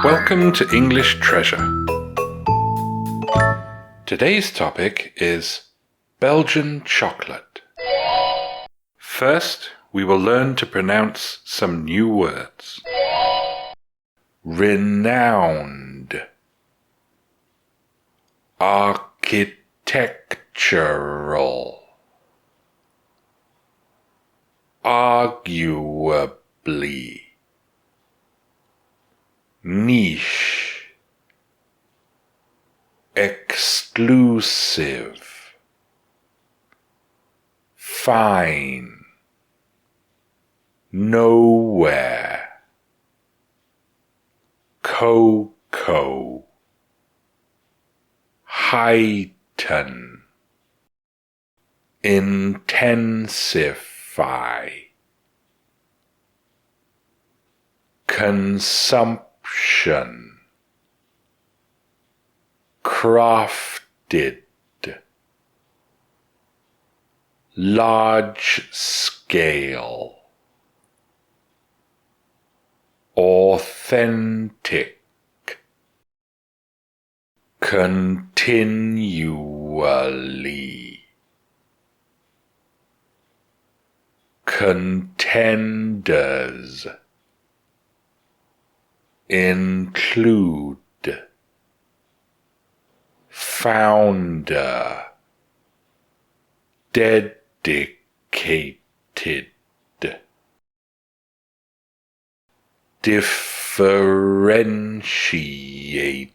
Welcome to English Treasure. Today's topic is Belgian chocolate. First, we will learn to pronounce some new words. Renowned, architectural, arguably, niche, exclusive, fine, nowhere, cocoa, heighten, intensify, consumption, crafted, large scale, authentic, continually, contenders, include, founder, dedicated, differentiated.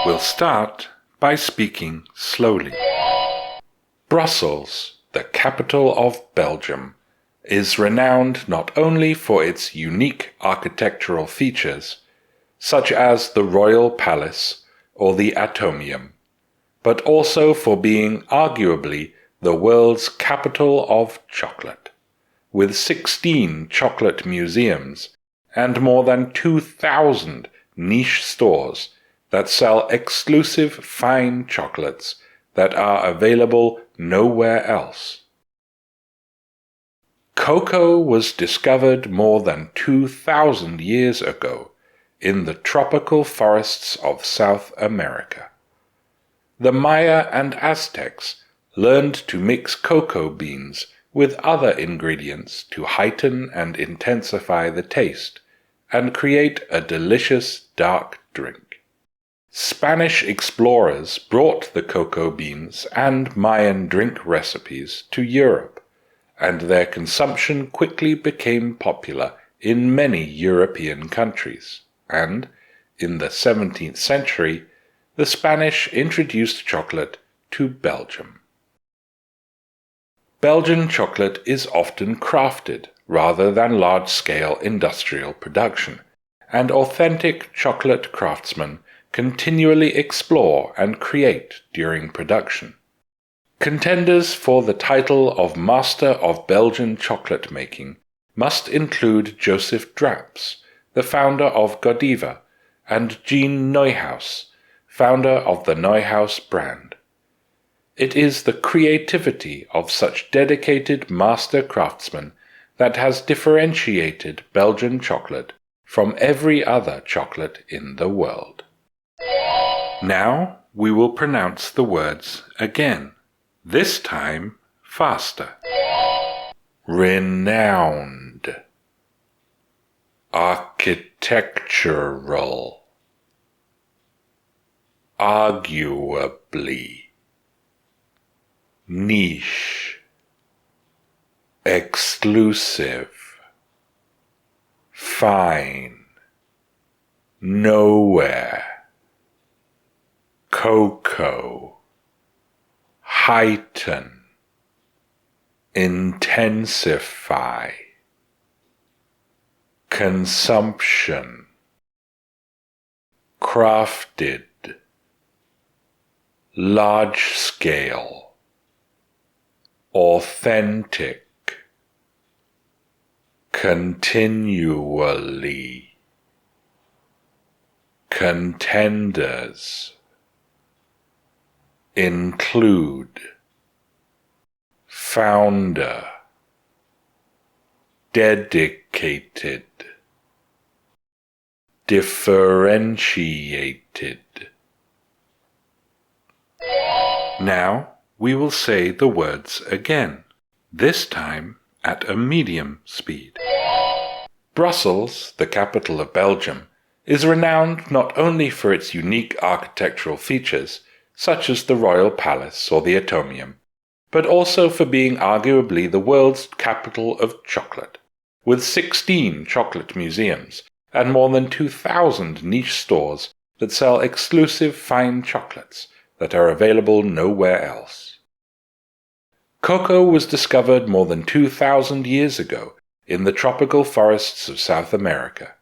We'll start by speaking slowly. Brussels, the capital of Belgium, is renowned not only for its unique architectural features, such as the Royal Palace or the Atomium, but also for being arguably the world's capital of chocolate, with 16 chocolate museums and more than 2,000 niche stores that sell exclusive fine chocolates that are available nowhere else. Cocoa was discovered more than 2,000 years ago in the tropical forests of South America. The Maya and Aztecs learned to mix cocoa beans with other ingredients to heighten and intensify the taste and create a delicious dark drink. Spanish explorers brought the cocoa beans and Mayan drink recipes to Europe, and their consumption quickly became popular in many European countries, and, in the 17th century, the Spanish introduced chocolate to Belgium. Belgian chocolate is often crafted rather than large-scale industrial production, and authentic chocolate craftsmen continually explore and create during production. Contenders for the title of Master of Belgian chocolate making must include Joseph Draps, the founder of Godiva, and Jean Neuhaus, founder of the Neuhaus brand. It is the creativity of such dedicated master craftsmen that has differentiated Belgian chocolate from every other chocolate in the world. Now we will pronounce the words again, this time faster. Renowned, architectural, arguably, niche, exclusive, fine, nowhere, cocoa, heighten, intensify, consumption, crafted, large scale, authentic, continually, contenders, include, founder, dedicated, differentiated. Now we will say the words again, this time at a medium speed. Brussels, the capital of Belgium, is renowned not only for its unique architectural features, such as the Royal Palace or the Atomium, but also for being arguably the world's capital of chocolate, with 16 chocolate museums and more than 2,000 niche stores that sell exclusive fine chocolates that are available nowhere else. Cocoa was discovered more than 2,000 years ago in the tropical forests of South America.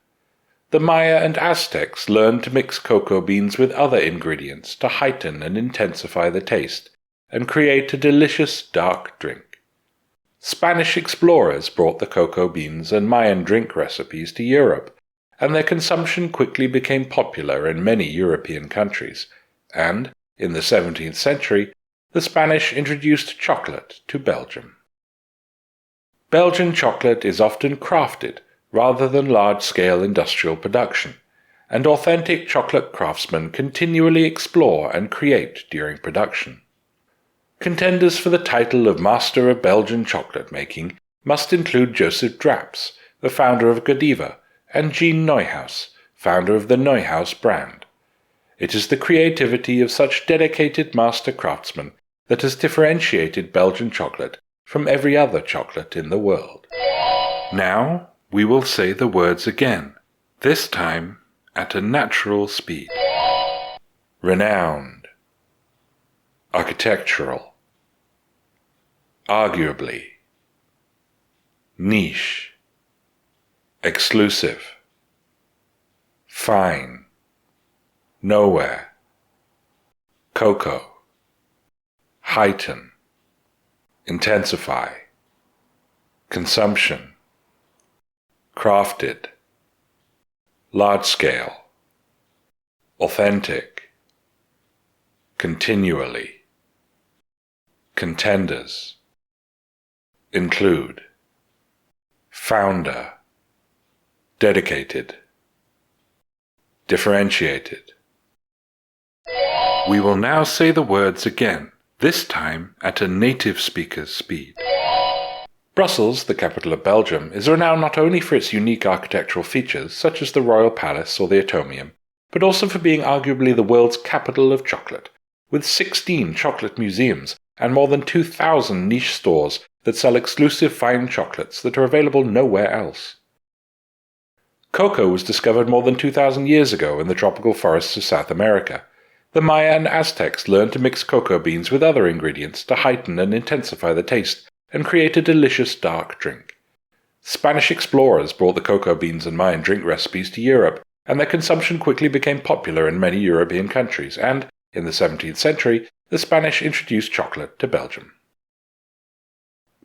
The Maya and Aztecs learned to mix cocoa beans with other ingredients to heighten and intensify the taste and create a delicious dark drink. Spanish explorers brought the cocoa beans and Mayan drink recipes to Europe, and their consumption quickly became popular in many European countries, and, in the 17th century, the Spanish introduced chocolate to Belgium. Belgian chocolate is often crafted rather than large-scale industrial production, and authentic chocolate craftsmen continually explore and create during production. Contenders for the title of Master of Belgian chocolate making must include Joseph Draps, the founder of Godiva, and Jean Neuhaus, founder of the Neuhaus brand. It is the creativity of such dedicated master craftsmen that has differentiated Belgian chocolate from every other chocolate in the world. Now we will say the words again, this time at a natural speed. Renowned, architectural, arguably, niche, exclusive, fine, nowhere, cocoa, heighten, intensify, consumption, crafted, large-scale, authentic, continually, contenders, include, founder, dedicated, differentiated. We will now say the words again, this time at a native speaker's speed. Brussels, the capital of Belgium, is renowned not only for its unique architectural features, such as the Royal Palace or the Atomium, but also for being arguably the world's capital of chocolate, with 16 chocolate museums and more than 2,000 niche stores that sell exclusive fine chocolates that are available nowhere else. Cocoa was discovered more than 2,000 years ago in the tropical forests of South America. The Maya and Aztecs learned to mix cocoa beans with other ingredients to heighten and intensify the taste and create a delicious dark drink. Spanish explorers brought the cocoa beans and Mayan drink recipes to Europe, and their consumption quickly became popular in many European countries, and, in the 17th century, the Spanish introduced chocolate to Belgium.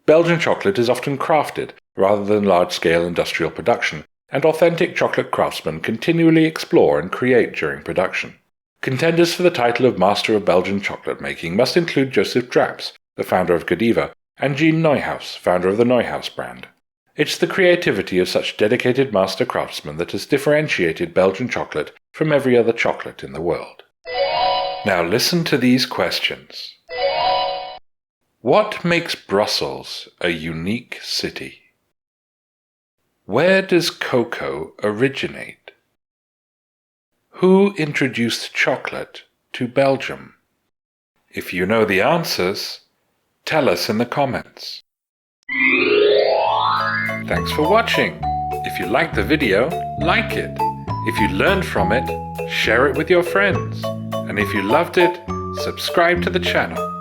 Belgian chocolate is often crafted rather than large-scale industrial production, and authentic chocolate craftsmen continually explore and create during production. Contenders for the title of Master of Belgian chocolate making must include Joseph Draps, the founder of Godiva, and Jean Neuhaus, founder of the Neuhaus brand. It's the creativity of such dedicated master craftsmen that has differentiated Belgian chocolate from every other chocolate in the world. Now listen to these questions. What makes Brussels a unique city? Where does cocoa originate? Who introduced chocolate to Belgium? If you know the answers, tell us in the comments. Thanks for watching. If you liked the video, like it. If you learned from it, share it with your friends. And if you loved it, subscribe to the channel.